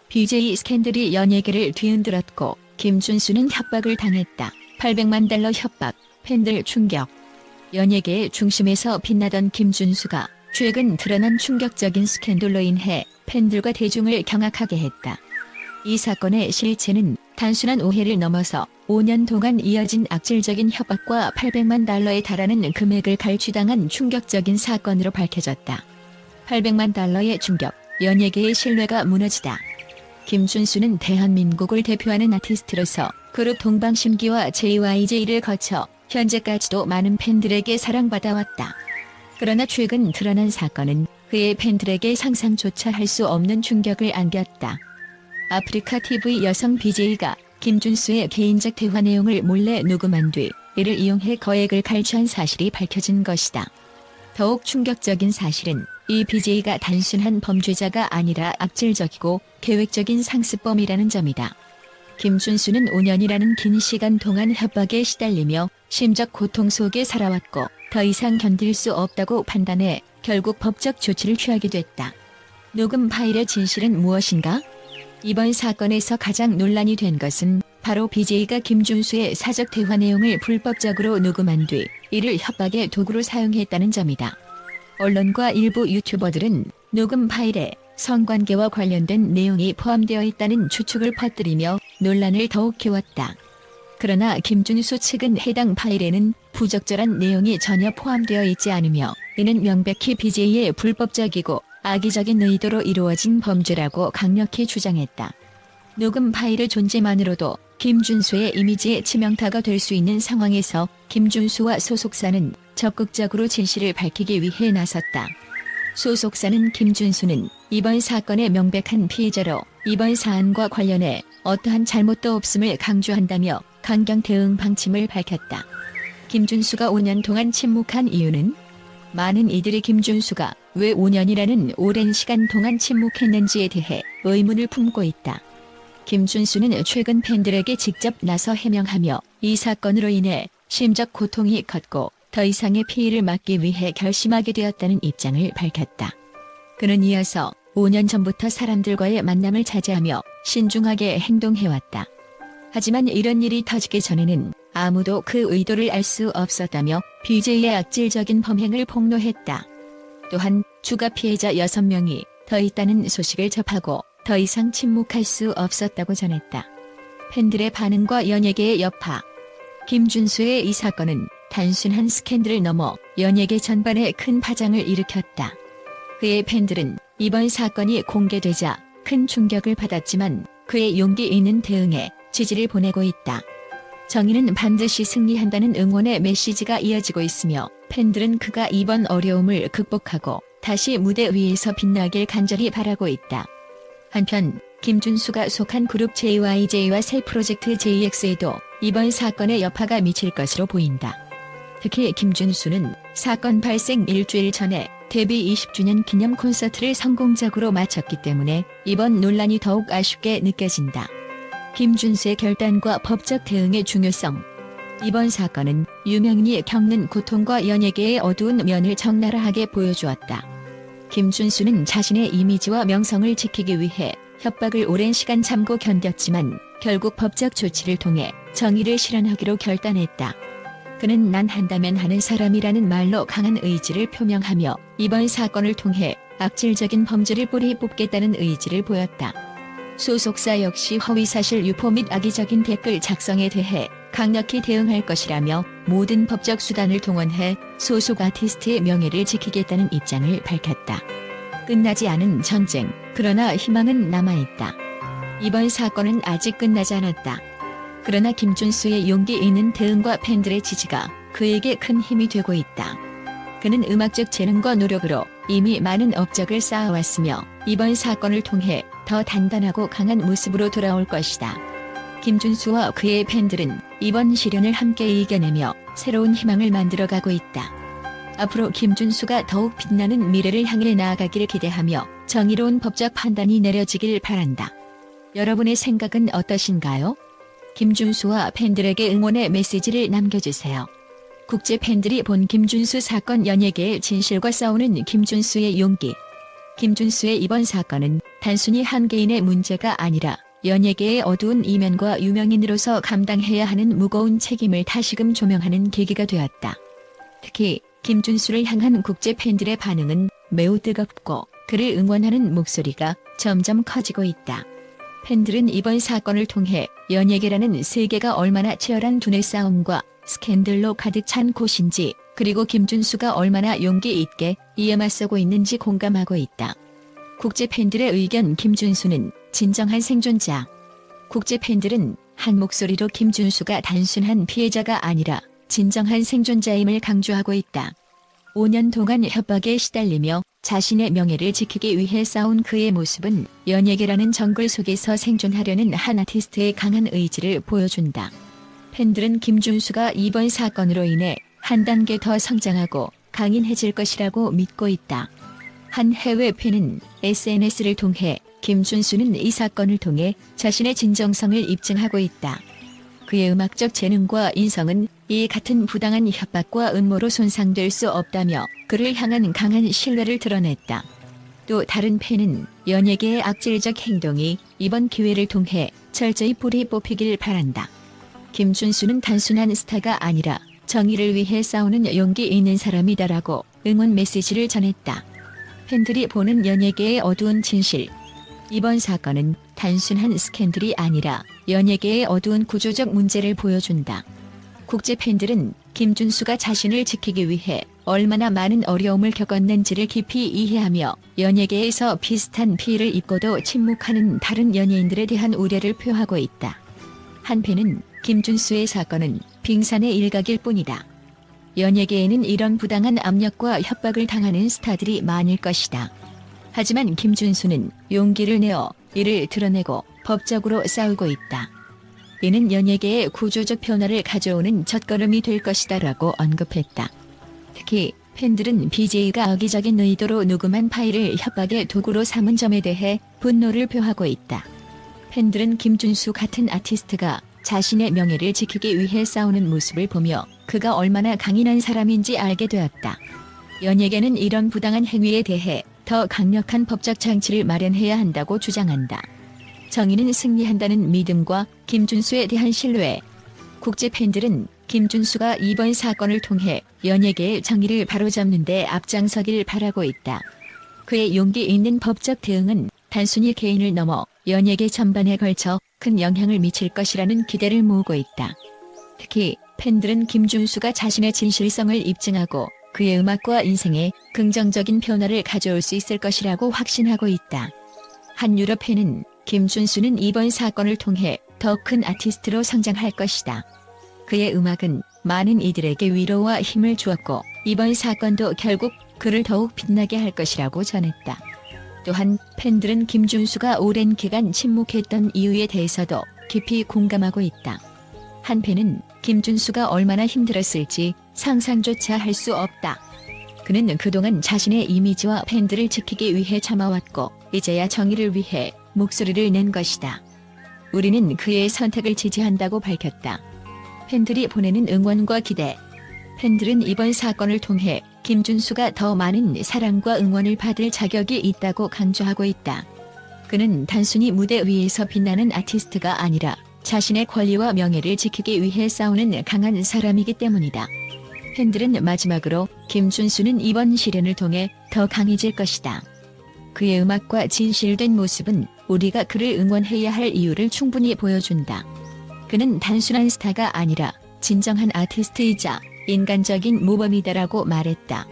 BJ 스캔들이 연예계를 뒤흔들었고 김준수는 협박을 당했다. 800만 달러 협박, 팬들 충격. 연예계의 중심에서 빛나던 김준수가 최근 드러난 충격적인 스캔들로 인해 팬들과 대중을 경악하게 했다. 이 사건의 실체는 단순한 오해를 넘어서 5년 동안 이어진 악질적인 협박과 800만 달러에 달하는 금액을 갈취당한 충격적인 사건으로 밝혀졌다. 800만 달러의 충격, 연예계의 신뢰가 무너지다. 김준수는 대한민국을 대표하는 아티스트로서 그룹 동방신기와 JYJ를 거쳐 현재까지도 많은 팬들에게 사랑받아왔다. 그러나 최근 드러난 사건은 그의 팬들에게 상상조차 할 수 없는 충격을 안겼다. 아프리카 TV 여성 BJ가 김준수의 개인적 대화 내용을 몰래 녹음한 뒤 이를 이용해 거액을 갈취한 사실이 밝혀진 것이다. 더욱 충격적인 사실은 이 BJ가 단순한 범죄자가 아니라 악질적이고 계획적인 상습범이라는 점이다. 김준수는 5년이라는 긴 시간 동안 협박에 시달리며 심적 고통 속에 살아왔고 더 이상 견딜 수 없다고 판단해 결국 법적 조치를 취하게 됐다. 녹음 파일의 진실은 무엇인가? 이번 사건에서 가장 논란이 된 것은 바로 BJ가 김준수의 사적 대화 내용을 불법적으로 녹음한 뒤 이를 협박의 도구로 사용했다는 점이다. 언론과 일부 유튜버들은 녹음 파일에 성관계와 관련된 내용이 포함되어 있다는 추측을 퍼뜨리며 논란을 더욱 키웠다. 그러나 김준수 측은 해당 파일에는 부적절한 내용이 전혀 포함되어 있지 않으며 이는 명백히 BJ의 불법적이고 악의적인 의도로 이루어진 범죄라고 강력히 주장했다. 녹음 파일의 존재만으로도 김준수의 이미지에 치명타가 될 수 있는 상황에서 김준수와 소속사는 적극적으로 진실을 밝히기 위해 나섰다. 소속사는 김준수는 이번 사건의 명백한 피해자로 이번 사안과 관련해 어떠한 잘못도 없음을 강조한다며 강경 대응 방침을 밝혔다. 김준수가 5년 동안 침묵한 이유는? 많은 이들이 김준수가 왜 5년이라는 오랜 시간 동안 침묵했는지에 대해 의문을 품고 있다. 김준수는 최근 팬들에게 직접 나서 해명하며 이 사건으로 인해 심적 고통이 컸고 더 이상의 피해를 막기 위해 결심하게 되었다는 입장을 밝혔다. 그는 이어서 5년 전부터 사람들과의 만남을 자제하며 신중하게 행동해왔다. 하지만 이런 일이 터지기 전에는 아무도 그 의도를 알 수 없었다며 BJ의 악질적인 범행을 폭로했다. 또한 추가 피해자 6명이 더 있다는 소식을 접하고 더 이상 침묵할 수 없었다고 전했다. 팬들의 반응과 연예계의 여파. 김준수의 이 사건은 단순한 스캔들을 넘어 연예계 전반에 큰 파장을 일으켰다. 그의 팬들은 이번 사건이 공개되자 큰 충격을 받았지만 그의 용기 있는 대응에 지지를 보내고 있다. 정의는 반드시 승리한다는 응원의 메시지가 이어지고 있으며 팬들은 그가 이번 어려움을 극복하고 다시 무대 위에서 빛나길 간절히 바라고 있다. 한편 김준수가 속한 그룹 JYJ와 새 프로젝트 JX에도 이번 사건의 여파가 미칠 것으로 보인다. 특히 김준수는 사건 발생 일주일 전에 데뷔 20주년 기념 콘서트를 성공적으로 마쳤기 때문에 이번 논란이 더욱 아쉽게 느껴진다. 김준수의 결단과 법적 대응의 중요성. 이번 사건은 유명인이 겪는 고통과 연예계의 어두운 면을 적나라하게 보여주었다. 김준수는 자신의 이미지와 명성을 지키기 위해 협박을 오랜 시간 참고 견뎠지만 결국 법적 조치를 통해 정의를 실현하기로 결단했다. 그는 난 한다면 하는 사람이라는 말로 강한 의지를 표명하며 이번 사건을 통해 악질적인 범죄를 뿌리 뽑겠다는 의지를 보였다. 소속사 역시 허위사실 유포 및 악의적인 댓글 작성에 대해 강력히 대응할 것이라며 모든 법적 수단을 동원해 소속 아티스트의 명예를 지키겠다는 입장을 밝혔다. 끝나지 않은 전쟁, 그러나 희망은 남아있다. 이번 사건은 아직 끝나지 않았다. 그러나 김준수의 용기 있는 대응과 팬들의 지지가 그에게 큰 힘이 되고 있다. 그는 음악적 재능과 노력으로 이미 많은 업적을 쌓아왔으며 이번 사건을 통해 더 단단하고 강한 모습으로 돌아올 것이다. 김준수와 그의 팬들은 이번 시련을 함께 이겨내며 새로운 희망을 만들어가고 있다. 앞으로 김준수가 더욱 빛나는 미래를 향해 나아가기를 기대하며 정의로운 법적 판단이 내려지길 바란다. 여러분의 생각은 어떠신가요? 김준수와 팬들에게 응원의 메시지를 남겨주세요. 국제 팬들이 본 김준수 사건, 연예계의 진실과 싸우는 김준수의 용기. 김준수의 이번 사건은 단순히 한 개인의 문제가 아니라 연예계의 어두운 이면과 유명인으로서 감당해야 하는 무거운 책임을 다시금 조명하는 계기가 되었다. 특히 김준수를 향한 국제 팬들의 반응은 매우 뜨겁고 그를 응원하는 목소리가 점점 커지고 있다. 팬들은 이번 사건을 통해 연예계라는 세계가 얼마나 치열한 두뇌 싸움과 스캔들로 가득 찬 곳인지, 그리고 김준수가 얼마나 용기 있게 이에 맞서고 있는지 공감하고 있다. 국제 팬들의 의견. 김준수는 진정한 생존자. 국제 팬들은 한 목소리로 김준수가 단순한 피해자가 아니라 진정한 생존자임을 강조하고 있다. 5년 동안 협박에 시달리며 자신의 명예를 지키기 위해 싸운 그의 모습은 연예계라는 정글 속에서 생존하려는 한 아티스트의 강한 의지를 보여준다. 팬들은 김준수가 이번 사건으로 인해 한 단계 더 성장하고 강인해질 것이라고 믿고 있다. 한 해외 팬은 SNS를 통해 김준수는 이 사건을 통해 자신의 진정성을 입증하고 있다. 그의 음악적 재능과 인성은 이 같은 부당한 협박과 음모로 손상될 수 없다며 그를 향한 강한 신뢰를 드러냈다. 또 다른 팬은 연예계의 악질적 행동이 이번 기회를 통해 철저히 뿌리 뽑히길 바란다. 김준수는 단순한 스타가 아니라 정의를 위해 싸우는 용기 있는 사람이다라고 응원 메시지를 전했다. 팬들이 보는 연예계의 어두운 진실. 이번 사건은 단순한 스캔들이 아니라 연예계의 어두운 구조적 문제를 보여준다. 국제 팬들은 김준수가 자신을 지키기 위해 얼마나 많은 어려움을 겪었는지를 깊이 이해하며 연예계에서 비슷한 피해를 입고도 침묵하는 다른 연예인들에 대한 우려를 표하고 있다. 한 팬은 김준수의 사건은 빙산의 일각일 뿐이다. 연예계에는 이런 부당한 압력과 협박을 당하는 스타들이 많을 것이다. 하지만 김준수는 용기를 내어 이를 드러내고 법적으로 싸우고 있다. 이는 연예계의 구조적 변화를 가져오는 첫걸음이 될 것이다라고 언급했다. 특히 팬들은 BJ가 악의적인 의도로 녹음한 파일을 협박의 도구로 삼은 점에 대해 분노를 표하고 있다. 팬들은 김준수 같은 아티스트가 자신의 명예를 지키기 위해 싸우는 모습을 보며 그가 얼마나 강인한 사람인지 알게 되었다. 연예계는 이런 부당한 행위에 대해 더 강력한 법적 장치를 마련해야 한다고 주장한다. 정의는 승리한다는 믿음과 김준수에 대한 신뢰. 국제 팬들은 김준수가 이번 사건을 통해 연예계의 정의를 바로잡는 데 앞장서길 바라고 있다. 그의 용기 있는 법적 대응은 단순히 개인을 넘어 연예계 전반에 걸쳐 큰 영향을 미칠 것이라는 기대를 모으고 있다. 특히 팬들은 김준수가 자신의 진실성을 입증하고 그의 음악과 인생에 긍정적인 변화를 가져올 수 있을 것이라고 확신하고 있다. 한 유럽 팬은 김준수는 이번 사건을 통해 더 큰 아티스트로 성장할 것이다. 그의 음악은 많은 이들에게 위로와 힘을 주었고 이번 사건도 결국 그를 더욱 빛나게 할 것이라고 전했다. 또한 팬들은 김준수가 오랜 기간 침묵했던 이유에 대해서도 깊이 공감하고 있다. 한 팬은 김준수가 얼마나 힘들었을지 상상조차 할 수 없다. 그는 그동안 자신의 이미지와 팬들을 지키기 위해 참아왔고 이제야 정의를 위해 목소리를 낸 것이다. 우리는 그의 선택을 지지한다고 밝혔다. 팬들이 보내는 응원과 기대. 팬들은 이번 사건을 통해 김준수가 더 많은 사랑과 응원을 받을 자격이 있다고 강조하고 있다. 그는 단순히 무대 위에서 빛나는 아티스트가 아니라 자신의 권리와 명예를 지키기 위해 싸우는 강한 사람이기 때문이다. 팬들은 마지막으로 김준수는 이번 시련을 통해 더 강해질 것이다. 그의 음악과 진실된 모습은 우리가 그를 응원해야 할 이유를 충분히 보여준다. 그는 단순한 스타가 아니라 진정한 아티스트이자 인간적인 모범이다라고 말했다.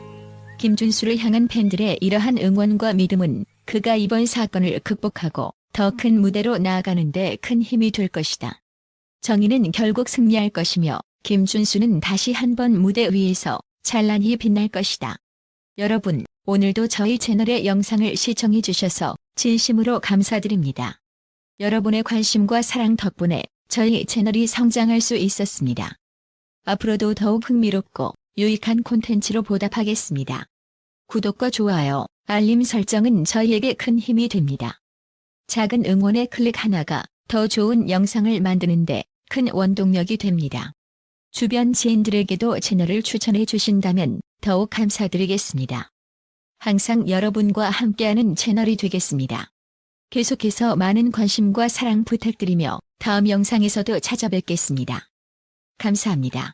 김준수를 향한 팬들의 이러한 응원과 믿음은 그가 이번 사건을 극복하고 더 큰 무대로 나아가는 데 큰 힘이 될 것이다. 정의는 결국 승리할 것이며 김준수는 다시 한번 무대 위에서 찬란히 빛날 것이다. 여러분, 오늘도 저희 채널의 영상을 시청해 주셔서 진심으로 감사드립니다. 여러분의 관심과 사랑 덕분에 저희 채널이 성장할 수 있었습니다. 앞으로도 더욱 흥미롭고 유익한 콘텐츠로 보답하겠습니다. 구독과 좋아요, 알림 설정은 저희에게 큰 힘이 됩니다. 작은 응원의 클릭 하나가 더 좋은 영상을 만드는데 큰 원동력이 됩니다. 주변 지인들에게도 채널을 추천해 주신다면 더욱 감사드리겠습니다. 항상 여러분과 함께하는 채널이 되겠습니다. 계속해서 많은 관심과 사랑 부탁드리며 다음 영상에서도 찾아뵙겠습니다. 감사합니다.